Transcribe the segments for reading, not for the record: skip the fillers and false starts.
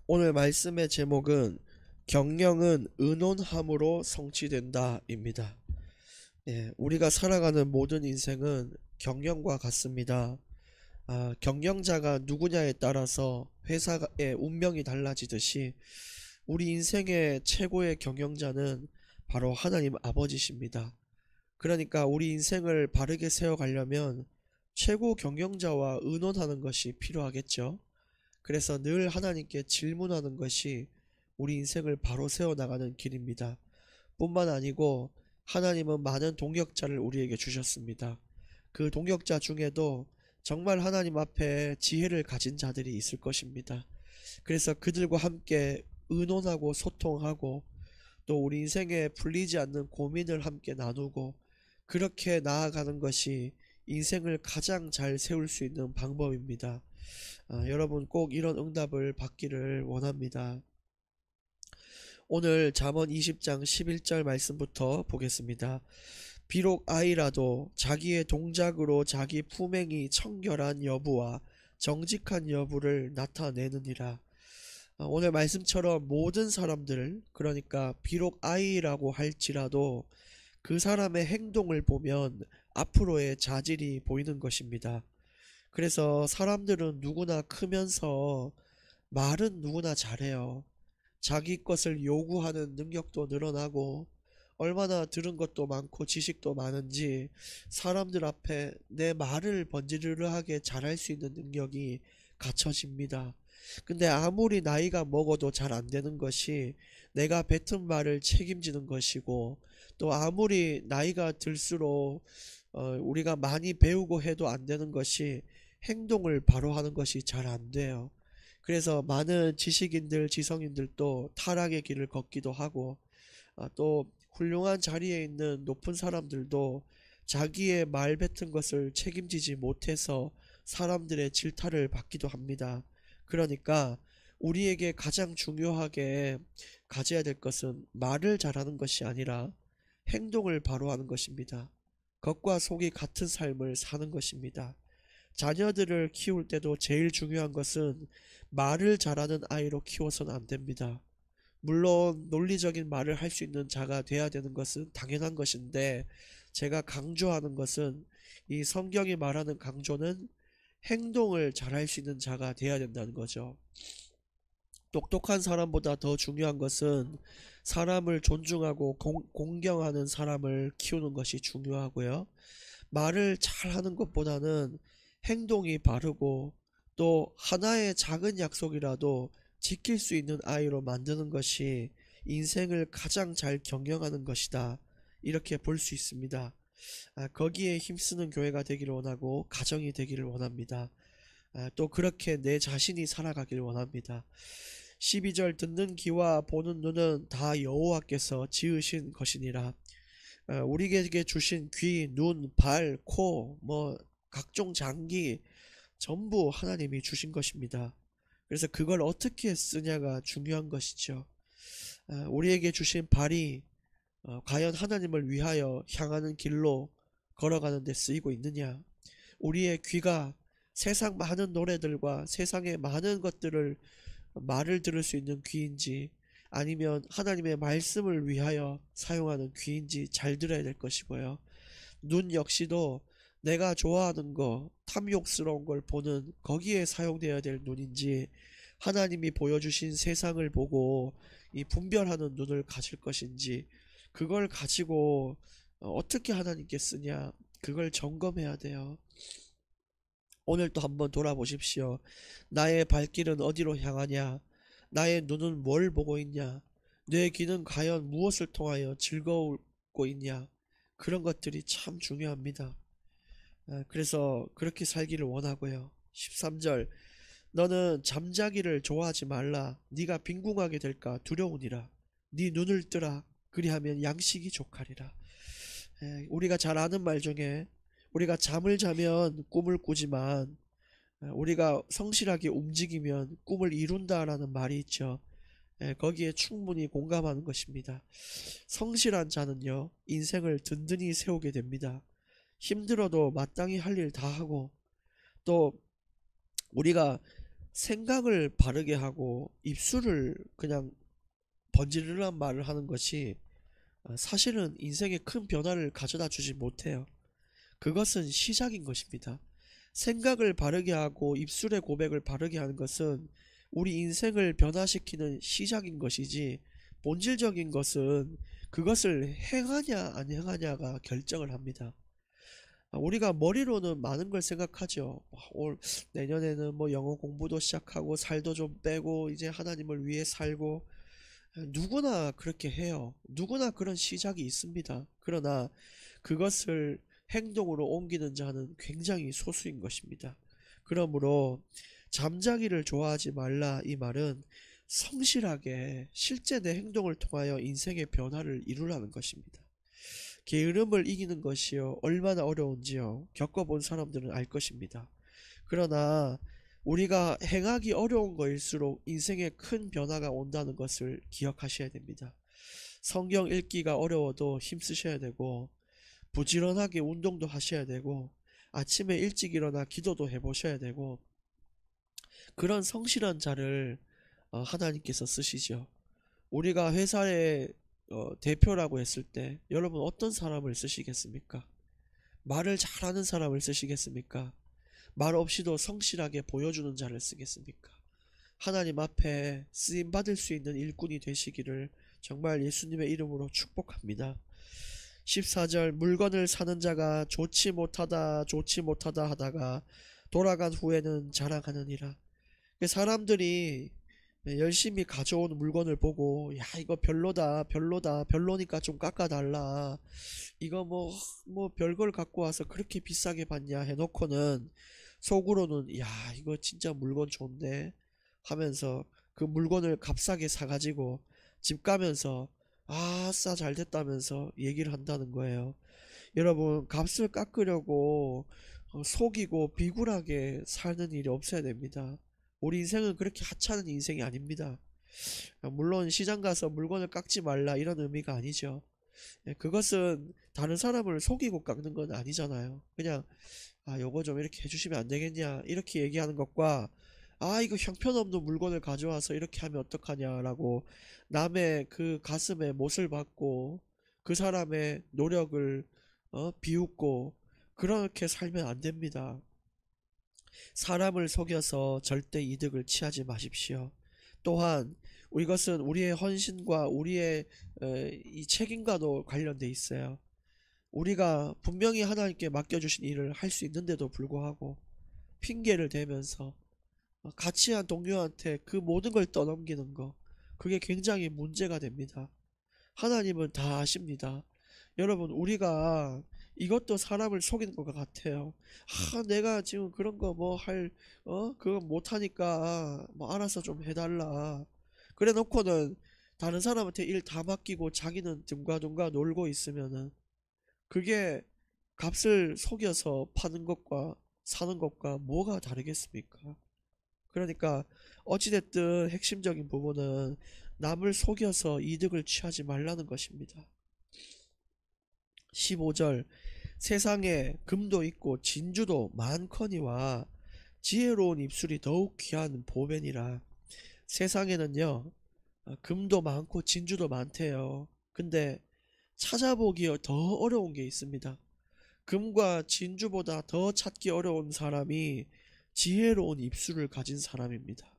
오늘 말씀의 제목은 경영은 의논함으로 성취된다 입니다. 우리가 살아가는 모든 인생은 경영과 같습니다. 경영자가 누구냐에 따라서 회사의 운명이 달라지듯이 우리 인생의 최고의 경영자는 바로 하나님 아버지십니다. 그러니까 우리 인생을 바르게 세워가려면 최고 경영자와 의논하는 것이 필요하겠죠. 그래서 늘 하나님께 질문하는 것이 우리 인생을 바로 세워나가는 길입니다. 뿐만 아니고 하나님은 많은 동역자를 우리에게 주셨습니다. 그 동역자 중에도 정말 하나님 앞에 지혜를 가진 자들이 있을 것입니다. 그래서 그들과 함께 의논하고 소통하고 또 우리 인생에 풀리지 않는 고민을 함께 나누고 그렇게 나아가는 것이 인생을 가장 잘 세울 수 있는 방법입니다. 여러분 꼭 이런 응답을 받기를 원합니다. 오늘 잠언 20장 11절 말씀부터 보겠습니다. 비록 아이라도 자기의 동작으로 자기 품행이 청결한 여부와 정직한 여부를 나타내느니라. 오늘 말씀처럼 모든 사람들, 그러니까 비록 아이라고 할지라도 그 사람의 행동을 보면 앞으로의 자질이 보이는 것입니다. 그래서 사람들은 누구나 크면서 말은 누구나 잘해요. 자기 것을 요구하는 능력도 늘어나고 얼마나 들은 것도 많고 지식도 많은지 사람들 앞에 내 말을 번지르르하게 잘할 수 있는 능력이 갖춰집니다. 근데 아무리 나이가 먹어도 잘 안 되는 것이 내가 뱉은 말을 책임지는 것이고, 또 아무리 나이가 들수록 우리가 많이 배우고 해도 안 되는 것이 행동을 바로 하는 것이 잘 안 돼요. 그래서 많은 지식인들, 지성인들도 타락의 길을 걷기도 하고, 또 훌륭한 자리에 있는 높은 사람들도 자기의 말 뱉은 것을 책임지지 못해서 사람들의 질타를 받기도 합니다. 그러니까 우리에게 가장 중요하게 가져야 될 것은 말을 잘하는 것이 아니라 행동을 바로 하는 것입니다. 겉과 속이 같은 삶을 사는 것입니다. 자녀들을 키울 때도 제일 중요한 것은 말을 잘하는 아이로 키워서는 안 됩니다. 물론 논리적인 말을 할 수 있는 자가 돼야 되는 것은 당연한 것인데, 제가 강조하는 것은 이 성경이 말하는 강조는 행동을 잘할 수 있는 자가 돼야 된다는 거죠. 똑똑한 사람보다 더 중요한 것은 사람을 존중하고 공경하는 사람을 키우는 것이 중요하고요. 말을 잘하는 것보다는 행동이 바르고 또 하나의 작은 약속이라도 지킬 수 있는 아이로 만드는 것이 인생을 가장 잘 경영하는 것이다, 이렇게 볼 수 있습니다. 거기에 힘쓰는 교회가 되기를 원하고 가정이 되기를 원합니다. 또 그렇게 내 자신이 살아가기를 원합니다. 12절 듣는 귀와 보는 눈은 다 여호와께서 지으신 것이니라. 우리에게 주신 귀, 눈, 발, 코, 각종 장기 전부 하나님이 주신 것입니다. 그래서 그걸 어떻게 쓰냐가 중요한 것이죠. 우리에게 주신 발이 과연 하나님을 위하여 향하는 길로 걸어가는 데 쓰이고 있느냐? 우리의 귀가 세상 많은 노래들과 세상의 많은 것들을 말을 들을 수 있는 귀인지, 아니면 하나님의 말씀을 위하여 사용하는 귀인지 잘 들어야 될 것이고요. 눈 역시도 내가 좋아하는 거, 탐욕스러운 걸 보는 거기에 사용되어야 될 눈인지, 하나님이 보여주신 세상을 보고 이 분별하는 눈을 가질 것인지, 그걸 가지고 어떻게 하나님께 쓰냐, 그걸 점검해야 돼요. 오늘 또 한번 돌아보십시오. 나의 발길은 어디로 향하냐? 나의 눈은 뭘 보고 있냐? 내 귀는 과연 무엇을 통하여 즐거우고 있냐? 그런 것들이 참 중요합니다. 그래서 그렇게 살기를 원하고요. 13절, 너는 잠자기를 좋아하지 말라. 네가 빈궁하게 될까 두려우니라. 네 눈을 뜨라. 그리하면 양식이 족하리라. 우리가 잘 아는 말 중에, 우리가 잠을 자면 꿈을 꾸지만 우리가 성실하게 움직이면 꿈을 이룬다라는 말이 있죠. 거기에 충분히 공감하는 것입니다. 성실한 자는요, 인생을 든든히 세우게 됩니다. 힘들어도 마땅히 할 일 다 하고, 또 우리가 생각을 바르게 하고 입술을 그냥 번지르르한 말을 하는 것이 사실은 인생에 큰 변화를 가져다 주지 못해요. 그것은 시작인 것입니다. 생각을 바르게 하고 입술의 고백을 바르게 하는 것은 우리 인생을 변화시키는 시작인 것이지, 본질적인 것은 그것을 행하냐 안 행하냐가 결정을 합니다. 우리가 머리로는 많은 걸 생각하죠. 올 내년에는 뭐 영어 공부도 시작하고 살도 좀 빼고 이제 하나님을 위해 살고, 누구나 그렇게 해요. 누구나 그런 시작이 있습니다. 그러나 그것을 행동으로 옮기는 자는 굉장히 소수인 것입니다. 그러므로 잠자기를 좋아하지 말라, 이 말은 성실하게 실제 내 행동을 통하여 인생의 변화를 이루라는 것입니다. 게으름을 이기는 것이요 얼마나 어려운지요 겪어본 사람들은 알 것입니다. 그러나 우리가 행하기 어려운 것일수록 인생에 큰 변화가 온다는 것을 기억하셔야 됩니다. 성경 읽기가 어려워도 힘쓰셔야 되고, 부지런하게 운동도 하셔야 되고, 아침에 일찍 일어나 기도도 해보셔야 되고, 그런 성실한 자를 하나님께서 쓰시죠. 우리가 회사의 대표라고 했을 때 여러분 어떤 사람을 쓰시겠습니까? 말을 잘하는 사람을 쓰시겠습니까? 말 없이도 성실하게 보여주는 자를 쓰겠습니까? 하나님 앞에 쓰임 받을 수 있는 일꾼이 되시기를 정말 예수님의 이름으로 축복합니다. 14절, 물건을 사는 자가 좋지 못하다 좋지 못하다 하다가 돌아간 후에는 자랑하느니라. 사람들이 열심히 가져온 물건을 보고, 야 이거 별로다 별로다 별로니까 좀 깎아달라, 이거 뭐 별걸 갖고 와서 그렇게 비싸게 받냐 해놓고는 속으로는 야 이거 진짜 물건 좋은데 하면서 그 물건을 값싸게 사가지고 집 가면서 아싸 잘됐다면서 얘기를 한다는 거예요. 여러분, 값을 깎으려고 속이고 비굴하게 사는 일이 없어야 됩니다. 우리 인생은 그렇게 하찮은 인생이 아닙니다. 물론 시장 가서 물건을 깎지 말라 이런 의미가 아니죠. 그것은 다른 사람을 속이고 깎는 건 아니잖아요. 그냥 요거 좀 이렇게 해주시면 안 되겠냐 이렇게 얘기하는 것과, 이거 형편없는 물건을 가져와서 이렇게 하면 어떡하냐라고 남의 그 가슴에 못을 박고 그 사람의 노력을 비웃고 그렇게 살면 안 됩니다. 사람을 속여서 절대 이득을 취하지 마십시오. 또한 이것은 우리의 헌신과 우리의 이 책임과도 관련돼 있어요. 우리가 분명히 하나님께 맡겨주신 일을 할 수 있는데도 불구하고 핑계를 대면서 같이 한 동료한테 그 모든 걸 떠넘기는 거, 그게 굉장히 문제가 됩니다. 하나님은 다 아십니다. 여러분, 우리가 이것도 사람을 속이는 것 같아요. 내가 지금 그런 거 그거 못하니까 뭐 알아서 좀 해달라. 그래 놓고는 다른 사람한테 일 다 맡기고 자기는 둥가둥가 놀고 있으면은, 그게 값을 속여서 파는 것과 사는 것과 뭐가 다르겠습니까? 그러니까 어찌됐든 핵심적인 부분은 남을 속여서 이득을 취하지 말라는 것입니다. 15절, 세상에 금도 있고 진주도 많거니와 지혜로운 입술이 더욱 귀한 보배니라. 세상에는요, 금도 많고 진주도 많대요. 근데 찾아보기 더 어려운 게 있습니다. 금과 진주보다 더 찾기 어려운 사람이 지혜로운 입술을 가진 사람입니다.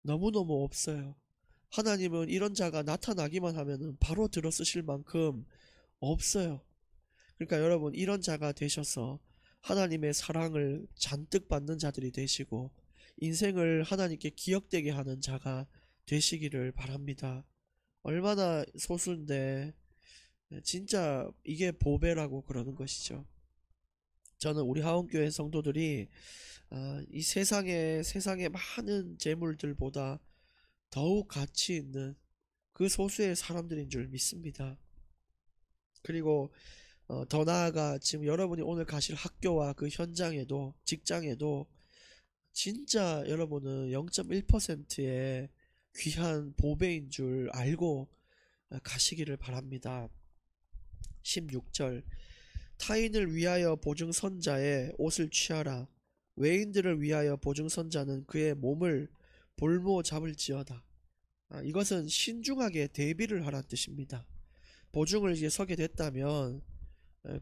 너무너무 없어요. 하나님은 이런 자가 나타나기만 하면 바로 들어쓰실 만큼 없어요. 그러니까 여러분, 이런 자가 되셔서 하나님의 사랑을 잔뜩 받는 자들이 되시고 인생을 하나님께 기억되게 하는 자가 되시기를 바랍니다. 얼마나 소수인데 진짜 이게 보배라고 그러는 것이죠. 저는 우리 하원교회 성도들이 이 세상의 많은 재물들보다 더욱 가치 있는 그 소수의 사람들인 줄 믿습니다. 그리고 더 나아가 지금 여러분이 오늘 가실 학교와 그 현장에도, 직장에도 진짜 여러분은 0.1%의 귀한 보배인 줄 알고 가시기를 바랍니다. 16절, 타인을 위하여 보증 선 자의 옷을 취하라. 외인들을 위하여 보증선자는 그의 몸을 볼모 잡을지어다. 이것은 신중하게 대비를 하라는 뜻입니다. 보증을 이제 서게 됐다면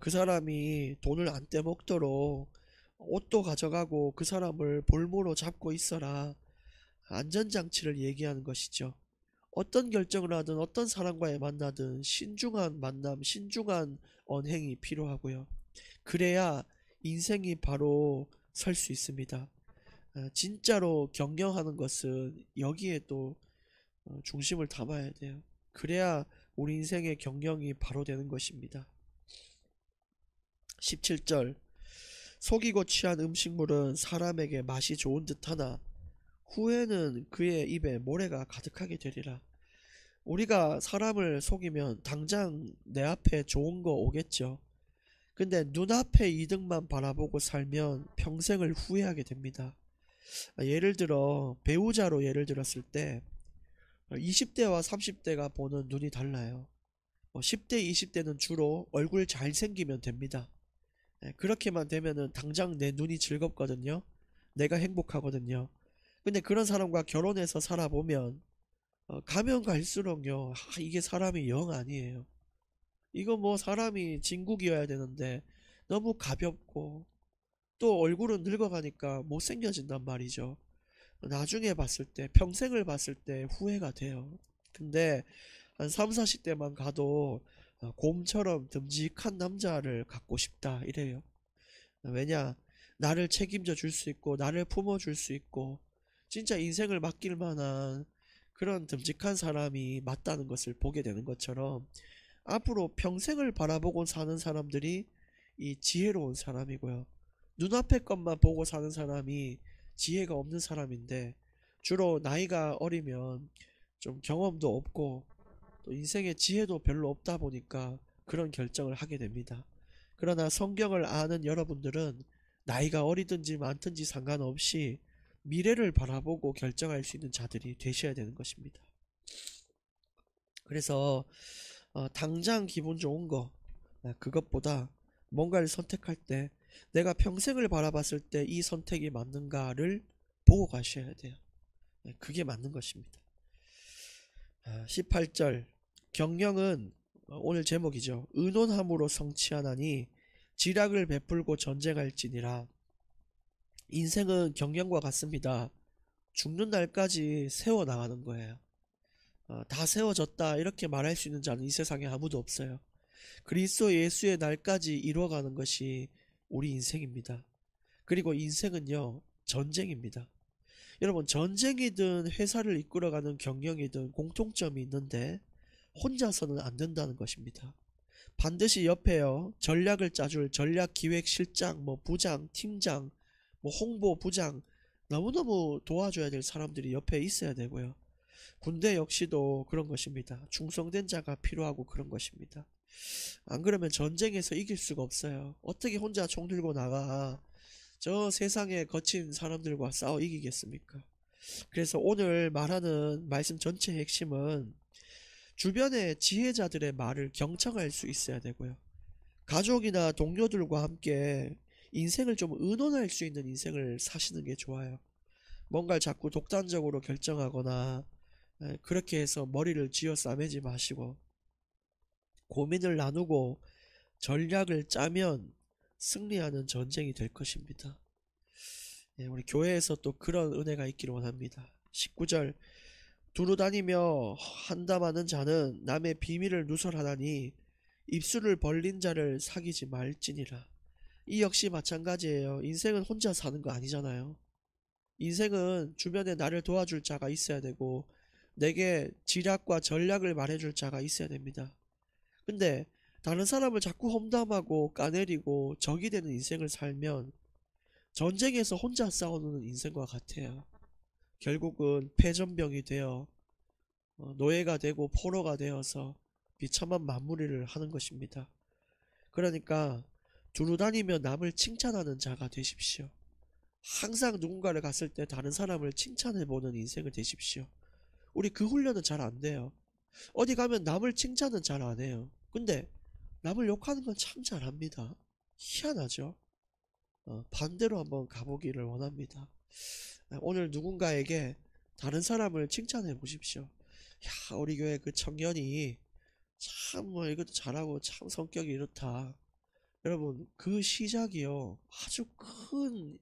그 사람이 돈을 안 떼먹도록 옷도 가져가고 그 사람을 볼모로 잡고 있어라. 안전장치를 얘기하는 것이죠. 어떤 결정을 하든 어떤 사람과의 만나든 신중한 만남, 신중한 언행이 필요하고요. 그래야 인생이 바로 설 수 있습니다. 진짜로 경영하는 것은 여기에 또 중심을 담아야 돼요. 그래야 우리 인생의 경영이 바로 되는 것입니다. 17절 속이고 취한 음식물은 사람에게 맛이 좋은 듯하나 후에는 그의 입에 모래가 가득하게 되리라. 우리가 사람을 속이면 당장 내 앞에 좋은 거 오겠죠. 근데 눈앞의 이득만 바라보고 살면 평생을 후회하게 됩니다. 예를 들어 배우자로 예를 들었을 때 20대와 30대가 보는 눈이 달라요. 10대, 20대는 주로 얼굴 잘생기면 됩니다. 그렇게만 되면은 당장 내 눈이 즐겁거든요. 내가 행복하거든요. 근데 그런 사람과 결혼해서 살아보면 가면 갈수록요, 이게 사람이 영 아니에요. 이거 뭐 사람이 진국이어야 되는데 너무 가볍고 또 얼굴은 늙어가니까 못생겨진단 말이죠. 나중에 봤을 때, 평생을 봤을 때 후회가 돼요. 근데 한 3, 40대만 가도 곰처럼 듬직한 남자를 갖고 싶다 이래요. 왜냐? 나를 책임져 줄 수 있고 나를 품어줄 수 있고 진짜 인생을 맡길 만한 그런 듬직한 사람이 맞다는 것을 보게 되는 것처럼 앞으로 평생을 바라보고 사는 사람들이 이 지혜로운 사람이고요. 눈앞의 것만 보고 사는 사람이 지혜가 없는 사람인데 주로 나이가 어리면 좀 경험도 없고 또 인생의 지혜도 별로 없다 보니까 그런 결정을 하게 됩니다. 그러나 성경을 아는 여러분들은 나이가 어리든지 많든지 상관없이 미래를 바라보고 결정할 수 있는 자들이 되셔야 되는 것입니다. 그래서 당장 기분 좋은 거 그것보다 뭔가를 선택할 때 내가 평생을 바라봤을 때 이 선택이 맞는가를 보고 가셔야 돼요. 그게 맞는 것입니다. 18절 경영은 오늘 제목이죠. 의논함으로 성취하나니 지략을 베풀고 전쟁할지니라. 인생은 경영과 같습니다. 죽는 날까지 세워나가는 거예요. 다 세워졌다 이렇게 말할 수 있는 자는 이 세상에 아무도 없어요. 그리스도 예수의 날까지 이루어가는 것이 우리 인생입니다. 그리고 인생은요 전쟁입니다. 여러분 전쟁이든 회사를 이끌어가는 경영이든 공통점이 있는데 혼자서는 안 된다는 것입니다. 반드시 옆에요 전략을 짜줄 전략기획실장, 뭐 부장, 팀장, 뭐 홍보부장 너무너무 도와줘야 될 사람들이 옆에 있어야 되고요. 군대 역시도 그런 것입니다. 충성된 자가 필요하고 그런 것입니다. 안 그러면 전쟁에서 이길 수가 없어요. 어떻게 혼자 총 들고 나가 저 세상에 거친 사람들과 싸워 이기겠습니까? 그래서 오늘 말하는 말씀 전체의 핵심은 주변의 지혜자들의 말을 경청할 수 있어야 되고요. 가족이나 동료들과 함께 인생을 좀 의논할 수 있는 인생을 사시는 게 좋아요. 뭔가를 자꾸 독단적으로 결정하거나 그렇게 해서 머리를 쥐어 싸매지 마시고 고민을 나누고 전략을 짜면 승리하는 전쟁이 될 것입니다. 우리 교회에서 또 그런 은혜가 있기를 원합니다. 19절 두루 다니며 한담하는 자는 남의 비밀을 누설하다니 입술을 벌린 자를 사귀지 말지니라. 이 역시 마찬가지예요. 인생은 혼자 사는 거 아니잖아요. 인생은 주변에 나를 도와줄 자가 있어야 되고 내게 지략과 전략을 말해줄 자가 있어야 됩니다. 근데 다른 사람을 자꾸 험담하고 까내리고 적이 되는 인생을 살면 전쟁에서 혼자 싸우는 인생과 같아요. 결국은 패전병이 되어 노예가 되고 포로가 되어서 비참한 마무리를 하는 것입니다. 그러니까 두루 다니며 남을 칭찬하는 자가 되십시오. 항상 누군가를 갔을 때 다른 사람을 칭찬해보는 인생을 되십시오. 우리 그 훈련은 잘 안 돼요. 어디 가면 남을 칭찬은 잘 안 해요. 근데 남을 욕하는 건 참 잘합니다. 희한하죠. 반대로 한번 가보기를 원합니다. 오늘 누군가에게 다른 사람을 칭찬해 보십시오. 야, 우리 교회 그 청년이 참 뭐 이것도 잘하고 참 성격이 이렇다. 여러분, 그 시작이요, 아주 큰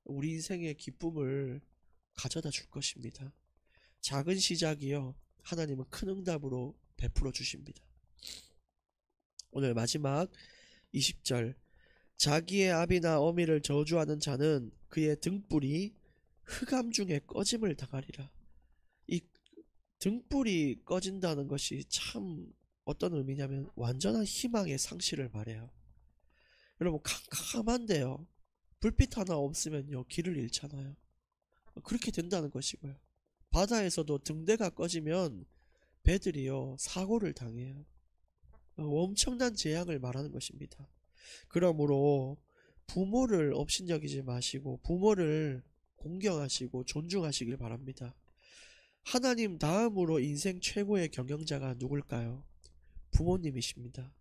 우리 인생의 기쁨을 가져다 줄 것입니다. 작은 시작이요, 하나님은 큰 응답으로 베풀어 주십니다. 오늘 마지막 20절. 자기의 아비나 어미를 저주하는 자는 그의 등불이 흑암 중에 꺼짐을 당하리라. 이 등불이 꺼진다는 것이 참 어떤 의미냐면 완전한 희망의 상실을 말해요. 여러분, 캄캄한데요, 불빛 하나 없으면요, 길을 잃잖아요. 그렇게 된다는 것이고요. 바다에서도 등대가 꺼지면 배들이요, 사고를 당해요. 엄청난 재앙을 말하는 것입니다. 그러므로 부모를 업신여기지 마시고 부모를 공경하시고 존중하시길 바랍니다. 하나님 다음으로 인생 최고의 경영자가 누굴까요? 부모님이십니다.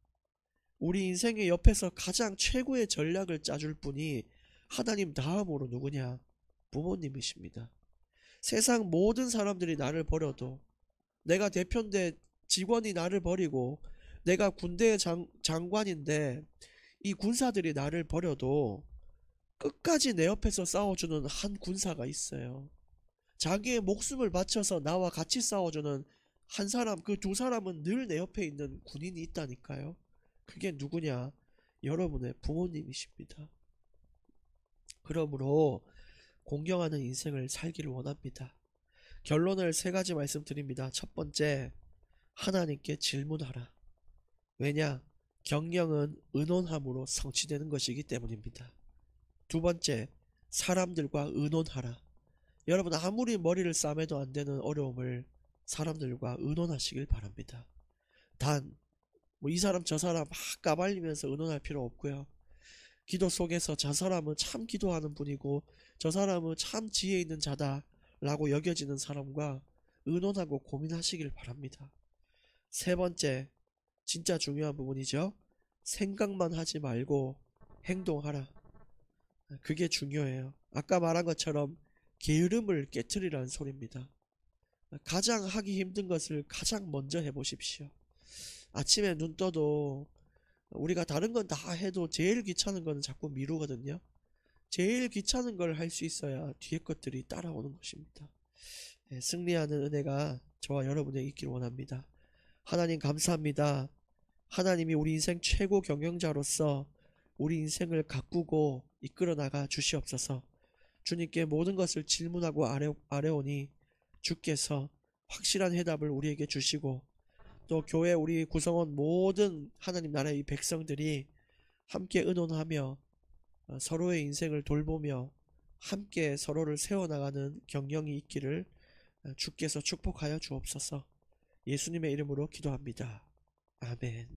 우리 인생의 옆에서 가장 최고의 전략을 짜줄 분이 하나님 다음으로 누구냐? 부모님이십니다. 세상 모든 사람들이 나를 버려도, 내가 대표인데 직원이 나를 버리고, 내가 군대의 장관인데 이 군사들이 나를 버려도 끝까지 내 옆에서 싸워주는 한 군사가 있어요. 자기의 목숨을 바쳐서 나와 같이 싸워주는 한 사람, 그 두 사람은 늘 내 옆에 있는 군인이 있다니까요. 그게 누구냐? 여러분의 부모님이십니다. 그러므로 공경하는 인생을 살기를 원합니다. 결론을 세 가지 말씀드립니다. 첫 번째, 하나님께 질문하라. 왜냐? 경영은 의논함으로 성취되는 것이기 때문입니다. 두 번째, 사람들과 의논하라. 여러분, 아무리 머리를 싸매도 안 되는 어려움을 사람들과 의논하시길 바랍니다. 단, 이 사람 저 사람 막 까발리면서 의논할 필요 없고요. 기도 속에서 저 사람은 참 기도하는 분이고 저 사람은 참 지혜 있는 자다 라고 여겨지는 사람과 의논하고 고민하시길 바랍니다. 세 번째, 진짜 중요한 부분이죠. 생각만 하지 말고 행동하라. 그게 중요해요. 아까 말한 것처럼 게으름을 깨트리라는 소리입니다. 가장 하기 힘든 것을 가장 먼저 해보십시오. 아침에 눈 떠도 우리가 다른 건 다 해도 제일 귀찮은 건 자꾸 미루거든요. 제일 귀찮은 걸 할 수 있어야 뒤에 것들이 따라오는 것입니다. 승리하는 은혜가 저와 여러분에게 있기를 원합니다. 하나님 감사합니다. 하나님이 우리 인생 최고 경영자로서 우리 인생을 가꾸고 이끌어 나가 주시옵소서. 주님께 모든 것을 질문하고 아뢰오니 주께서 확실한 해답을 우리에게 주시고, 또 교회 우리 구성원 모든 하나님 나라의 백성들이 함께 의논하며 서로의 인생을 돌보며 함께 서로를 세워나가는 경영이 있기를 주께서 축복하여 주옵소서. 예수님의 이름으로 기도합니다. 아멘.